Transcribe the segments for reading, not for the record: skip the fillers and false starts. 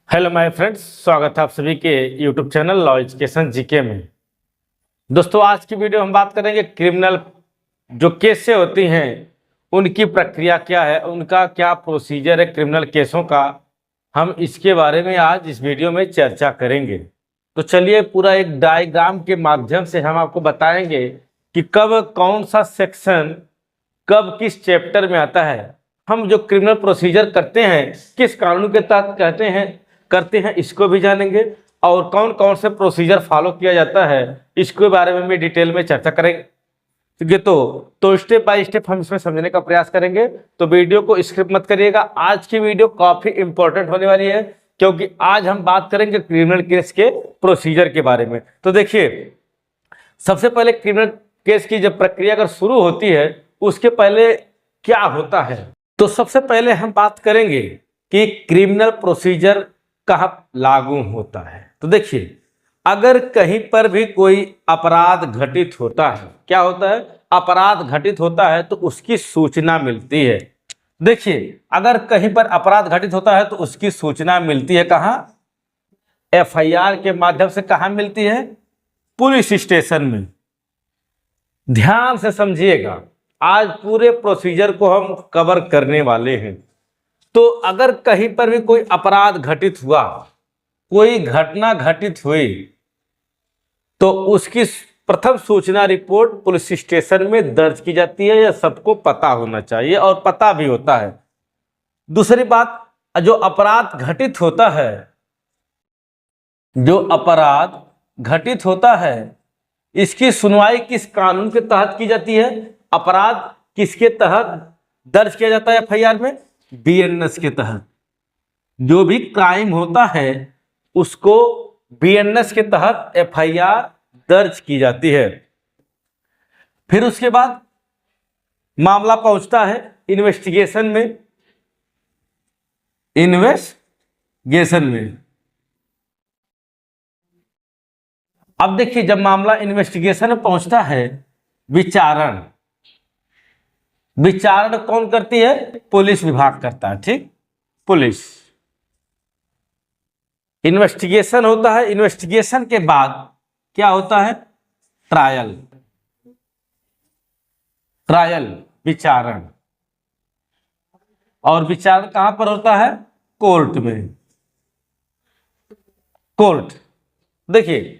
Hello my friends, स्वागत है आप सभी के YouTube channel law education GK में। दोस्तों, आज की वीडियो हम बात करेंगे क्रिमिनल जो केसें होती हैं उनकी प्रक्रिया क्या है, उनका क्या प्रोसीजर है क्रिमिनल केसों का। हम इसके बारे में आज इस वीडियो में चर्चा करेंगे। तो चलिए पूरा एक डायग्राम के माध्यम से हम आपको बताएंगे कि कब कौन सा सेक्शन कब किस चैप्टर में आता है। हम जो क्रिमिनल प्रोसीजर करते हैं किस कानून के तहत करते हैं इसको भी जानेंगे, और कौन कौन से प्रोसीजर फॉलो किया जाता है इसके बारे में भी डिटेल में चर्चा करेंगे। ठीक है, तो स्टेप बाय स्टेप हम इसमें समझने का प्रयास करेंगे। तो वीडियो को स्किप मत करिएगा। आज की वीडियो काफी इंपॉर्टेंट होने वाली है क्योंकि आज हम बात करेंगे क्रिमिनल केस के प्रोसीजर के बारे में। तो देखिए, सबसे पहले क्रिमिनल केस की जब प्रक्रिया अगर शुरू होती है उसके पहले क्या होता है, तो सबसे पहले हम बात करेंगे कि क्रिमिनल प्रोसीजर कहाँ लागू होता है। तो देखिए, अगर कहीं पर भी कोई अपराध घटित होता है, क्या होता है, अपराध घटित होता है तो उसकी सूचना मिलती है। देखिए, अगर कहीं पर अपराध घटित होता है तो उसकी सूचना मिलती है कहाँ, एफआईआर के माध्यम से। कहाँ मिलती है, पुलिस स्टेशन में। ध्यान से समझिएगा, आज पूरे प्रोसीजर को हम कवर करने वाले हैं। तो अगर कहीं पर भी कोई अपराध घटित हुआ, कोई घटना घटित हुई, तो उसकी प्रथम सूचना रिपोर्ट पुलिस स्टेशन में दर्ज की जाती है। यह सबको पता होना चाहिए और पता भी होता है। दूसरी बात, जो अपराध घटित होता है, जो अपराध घटित होता है इसकी सुनवाई किस कानून के तहत की जाती है, अपराध किसके तहत दर्ज किया जाता है एफआईआर में, बीएनएस के तहत। जो भी क्राइम होता है उसको बीएनएस के तहत एफआईआर दर्ज की जाती है। फिर उसके बाद मामला पहुंचता है इन्वेस्टिगेशन में। अब देखिए, जब मामला इन्वेस्टिगेशन में पहुंचता है, विचारण कौन करती है, पुलिस विभाग करता है। ठीक, पुलिस। इन्वेस्टिगेशन होता है, इन्वेस्टिगेशन के बाद क्या होता है, ट्रायल विचारण। और विचारण कहां पर होता है, कोर्ट में। कोर्ट, देखिए,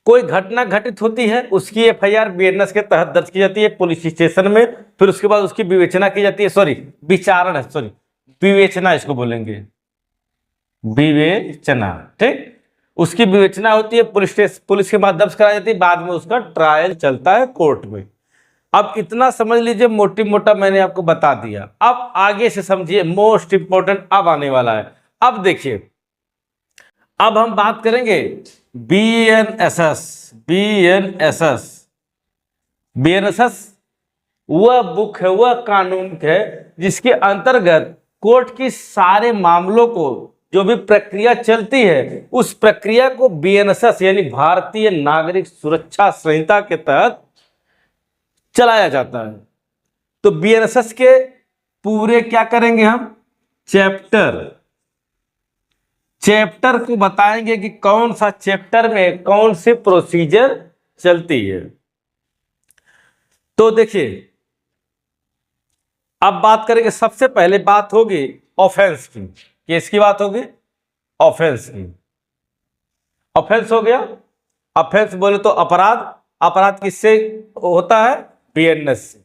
कोई घटना घटित होती है उसकी एफआईआर बीएनएस के तहत दर्ज की जाती है पुलिस स्टेशन में। फिर उसके बाद उसकी विवेचना की जाती है, विवेचना इसको बोलेंगे, विवेचना। ठीक, उसकी विवेचना होती है पुलिस के बाद दर्ज कराई जाती है। बाद में उसका ट्रायल चलता है कोर्ट में। अब इतना समझ लीजिए, मोटी मोटा मैंने आपको बता दिया। अब आगे से समझिए, मोस्ट इंपॉर्टेंट अब आने वाला है। अब देखिए, अब हम बात करेंगे बीएनएसएस। वह बुक है, वह कानून है जिसके अंतर्गत कोर्ट की सारे मामलों को, जो भी प्रक्रिया चलती है उस प्रक्रिया को बीएनएसएस यानी भारतीय नागरिक सुरक्षा संहिता के तहत चलाया जाता है। तो बीएनएसएस के पूरे क्या करेंगे हम, चैप्टर को बताएंगे कि कौन सा चैप्टर में कौन से प्रोसीजर चलती है। तो देखिए, अब बात करेंगे, सबसे पहले बात होगी ऑफेंस की। केस की बात होगी ऑफेंस की। ऑफेंस हो गया, ऑफेंस बोले तो अपराध किससे होता है, बीएनएस से।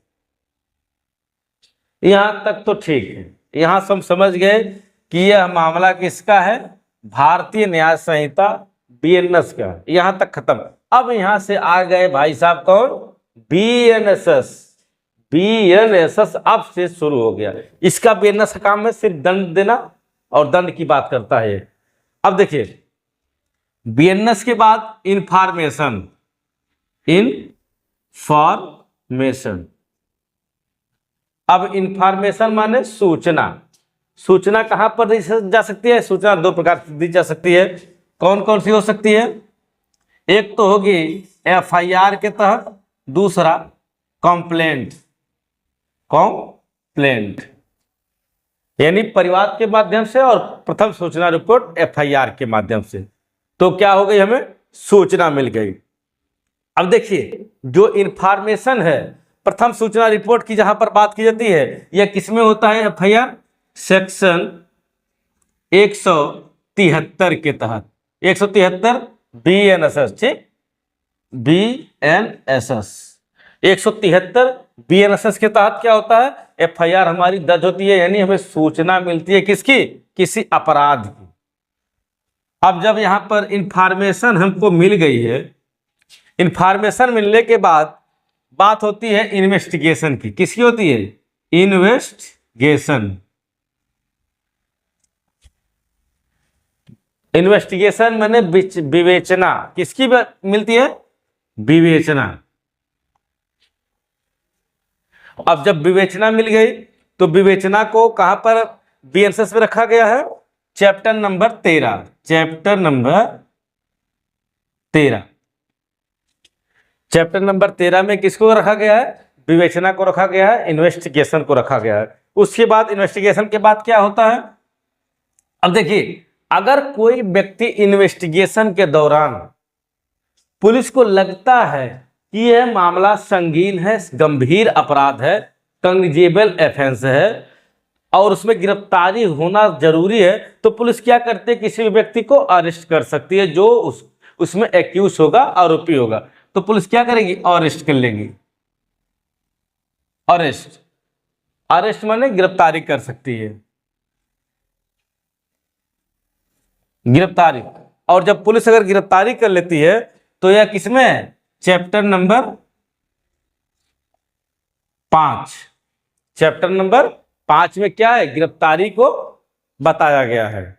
यहां तक तो ठीक है, यहां से हम समझ गए कि यह मामला किसका है, भारतीय न्याय संहिता बीएनएस का। यहां तक खत्म। अब यहां से आ गए भाई साहब कौन, बीएनएसएस अब से शुरू हो गया। इसका बीएनएस का काम है सिर्फ दंड देना, और दंड की बात करता है। अब देखिए, बीएनएस के बाद इंफॉर्मेशन। अब इंफॉर्मेशन माने सूचना कहां पर दी जा सकती है, सूचना दो प्रकार से दी जा सकती है। कौन कौन सी हो सकती है, एक तो होगी एफआईआर के तहत, दूसरा कंप्लेंट। यानी परिवाद के माध्यम से और प्रथम सूचना रिपोर्ट एफआईआर के माध्यम से। तो क्या हो गई, हमें सूचना मिल गई। अब देखिए जो इंफॉर्मेशन है प्रथम सूचना रिपोर्ट की जहां पर बात की जाती है, यह किसमें होता है, एफआईआर सेक्शन 173 के तहत, 173 बीएनएसएस, ठीक, बीएनएसएस 173 बीएनएसएस के तहत क्या होता है, एफआईआर हमारी दर्ज होती है, यानी हमें सूचना मिलती है किसकी, किसी अपराध की। अब जब यहां पर इंफॉर्मेशन हमको मिल गई है, इंफॉर्मेशन मिलने के बाद बात होती है इन्वेस्टिगेशन की। किसकी होती है, इन्वेस्टिगेशन। इन्वेस्टिगेशन माने विवेचना, किसकी मिलती है, विवेचना। अब जब विवेचना मिल गई तो विवेचना को कहां पर बीएनएसएस में रखा गया है, chapter number 13, chapter number 13, chapter number 13 में किसको रखा गया है, विवेचना को रखा गया है, इन्वेस्टिगेशन को रखा गया है। उसके बाद इन्वेस्टिगेशन के बाद क्या होता है, अब देखिए अगर कोई व्यक्ति इन्वेस्टिगेशन के दौरान पुलिस को लगता है कि यह मामला संगीन है, गंभीर अपराध है, कॉग्निजेबल ऑफेंस है और उसमें गिरफ्तारी होना जरूरी है, तो पुलिस क्या करती है, किसी भी व्यक्ति को अरेस्ट कर सकती है जो उसमें एक्यूज होगा, आरोपी होगा, तो पुलिस क्या करेगी, अरेस्ट कर लेगी। अरेस्ट, अरेस्ट माने गिरफ्तारी कर सकती है, गिरफ्तारी। और जब पुलिस अगर गिरफ्तारी कर लेती है तो यह किसमें, चैप्टर नंबर 5, चैप्टर नंबर 5 में क्या है, गिरफ्तारी को बताया गया है।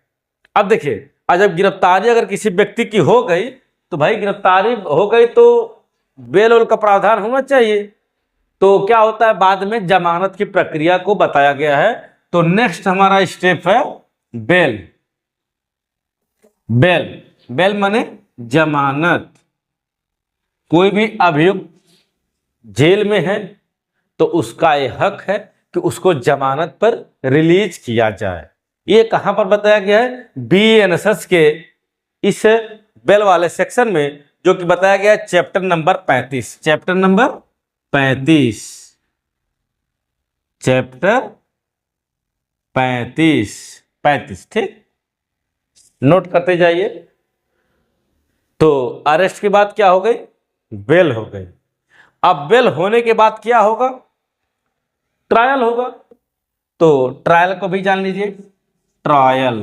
अब देखिए जब गिरफ्तारी अगर किसी व्यक्ति की हो गई तो भाई गिरफ्तारी हो गई तो बेल वोल का प्रावधान होना चाहिए। तो क्या होता है, बाद में जमानत की प्रक्रिया को बताया गया है। तो नेक्स्ट हमारा स्टेप है बेल। बेल, बेल माने जमानत। कोई भी अभियुक्त जेल में है तो उसका यह हक है कि उसको जमानत पर रिलीज किया जाए। ये कहां पर बताया गया है, बीएनएसएस के इस बेल वाले सेक्शन में, जो कि बताया गया है chapter number 35, chapter number 35, chapter 35, ठीक, नोट करते जाइए। तो अरेस्ट के बाद क्या हो गई, बेल हो गई। अब बेल होने के बाद क्या होगा, ट्रायल होगा। तो ट्रायल को भी जान लीजिए, ट्रायल,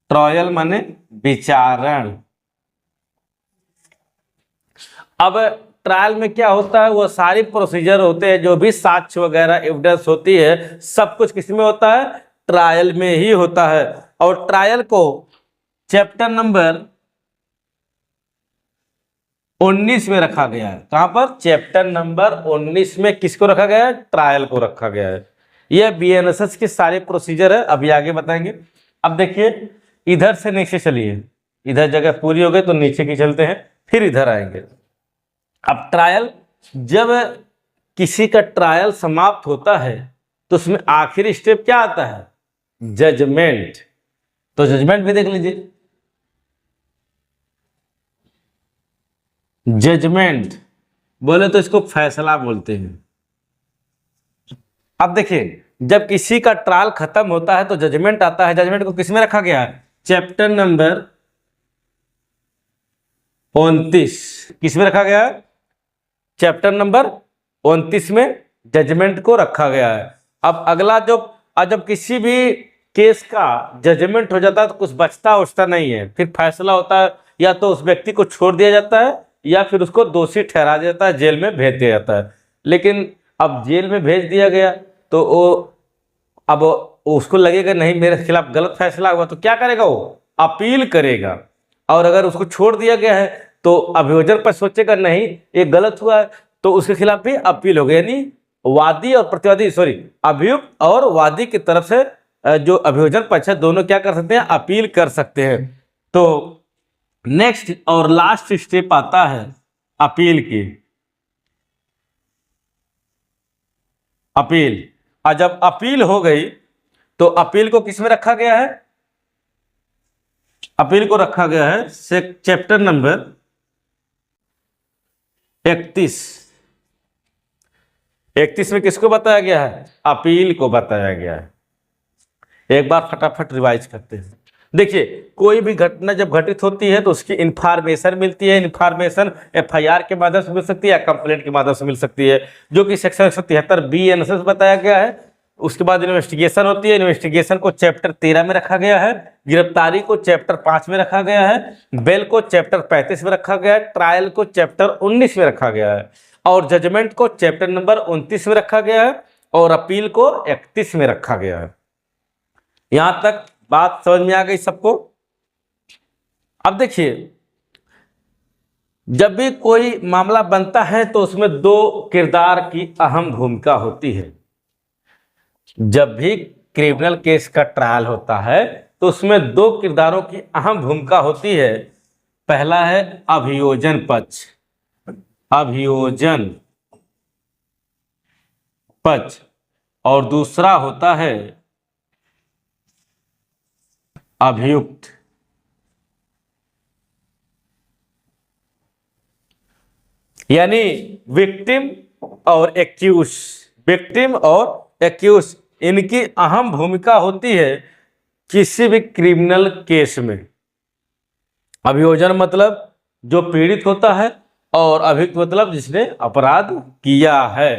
ट्रायल माने विचारण। अब ट्रायल में क्या होता है, वो सारी प्रोसीजर होते हैं, जो भी साक्ष्य वगैरह एविडेंस होती है, सब कुछ किसमें होता है, ट्रायल में ही होता है। और ट्रायल को चैप्टर नंबर 19 में रखा गया है। कहां पर, चैप्टर नंबर 19 में किसको रखा गया है, ट्रायल को रखा गया है। यह बीएनएसएस के सारे प्रोसीजर है, अभी आगे बताएंगे। अब देखिए इधर से नीचे चलिए, इधर जगह पूरी हो गई तो नीचे की चलते हैं, फिर इधर आएंगे। अब ट्रायल, जब किसी का ट्रायल समाप्त होता है तो उसमें आखिरी स्टेप क्या आता है, जजमेंट। तो जजमेंट भी देख लीजिए, जजमेंट बोले तो इसको फैसला बोलते हैं। अब देखिए जब किसी का ट्रायल खत्म होता है तो जजमेंट आता है। जजमेंट को किसमें रखा गया है, चैप्टर नंबर 29, किसमें रखा गया है, चैप्टर नंबर 29 में जजमेंट को रखा गया है। अब अगला जब किसी भी केस का जजमेंट हो जाता है तो कुछ बचता उचता नहीं है, फिर फैसला होता है, या तो उस व्यक्ति को छोड़ दिया जाता है या फिर उसको दोषी ठहरा दिया जाता है, जेल में भेज दिया जाता है। लेकिन अब जेल में भेज दिया गया तो अब उसको लगेगा नहीं मेरे खिलाफ गलत फैसला हुआ, तो क्या करेगा, वो अपील करेगा। और अगर उसको छोड़ दिया गया है तो अभियोजन पर सोचेगा नहीं ये गलत हुआ है, तो उसके खिलाफ भी अपील होगी। यानी वादी और प्रतिवादी, अभियुक्त और वादी की तरफ से जो अभियोजन पक्ष है दोनों क्या कर सकते हैं, अपील कर सकते हैं। तो नेक्स्ट और लास्ट स्टेप आता है अपील की। अपील, और जब अपील हो गई तो अपील को किस में रखा गया है? अपील को रखा गया है चैप्टर नंबर 31। 31 में किसको बताया गया है? अपील को बताया गया है। एक बार फटाफट रिवाइज करते हैं। देखिए, कोई भी घटना जब घटित होती है तो उसकी इंफॉर्मेशन मिलती है। इंफॉर्मेशन एफआईआर के माध्यम से मिल सकती है या कंप्लेंट के माध्यम से मिल सकती है, जो कि सेक्शन 173 बी एनएसएस बताया गया है। उसके बाद इन्वेस्टिगेशन होती है। इन्वेस्टिगेशन को चैप्टर 13 में रखा गया है। गिरफ्तारी को चैप्टर 5 में रखा गया है। बेल को चैप्टर 35 में रखा गया है। ट्रायल को चैप्टर 19 में रखा गया है और जजमेंट को चैप्टर नंबर 29 में रखा गया है और अपील को 31 में रखा गया है। यहां तक बात समझ में आ गई सबको? अब देखिए, जब भी कोई मामला बनता है तो उसमें दो किरदार की अहम भूमिका होती है। जब भी क्रिमिनल केस का ट्रायल होता है तो उसमें दो किरदारों की अहम भूमिका होती है। पहला है अभियोजन पक्ष, अभियोजन पक्ष, और दूसरा होता है अभियुक्त। यानी विक्टिम और एक्यूज, विक्टिम और एक्यूज, इनकी अहम भूमिका होती है किसी भी क्रिमिनल केस में। अभियोजन मतलब जो पीड़ित होता है और अभियुक्त मतलब जिसने अपराध किया है।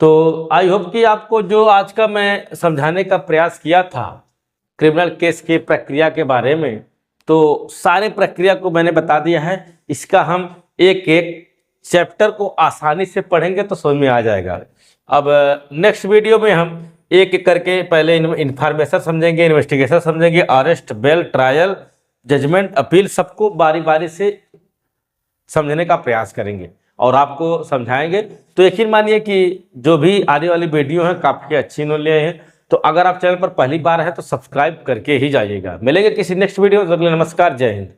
तो आई होप कि आपको जो आज का मैं समझाने का प्रयास किया था क्रिमिनल केस की प्रक्रिया के बारे में, तो सारी प्रक्रिया को मैंने बता दिया है। इसका हम एक एक चैप्टर को आसानी से पढ़ेंगे तो समझ में आ जाएगा। अब नेक्स्ट वीडियो में हम एक एक करके पहले इंफॉर्मेशन समझेंगे, इन्वेस्टिगेशन समझेंगे, arrest, bail, trial, judgment, appeal, सबको बारी बारी से समझने का प्रयास करेंगे और आपको समझाएंगे। तो यकीन मानिए कि जो भी आने वाली वीडियो है काफ़ी अच्छी नॉलेज है। तो अगर आप चैनल पर पहली बार है तो सब्सक्राइब करके ही जाइएगा। मिलेंगे किसी नेक्स्ट वीडियो में। नमस्कार, जय हिंद।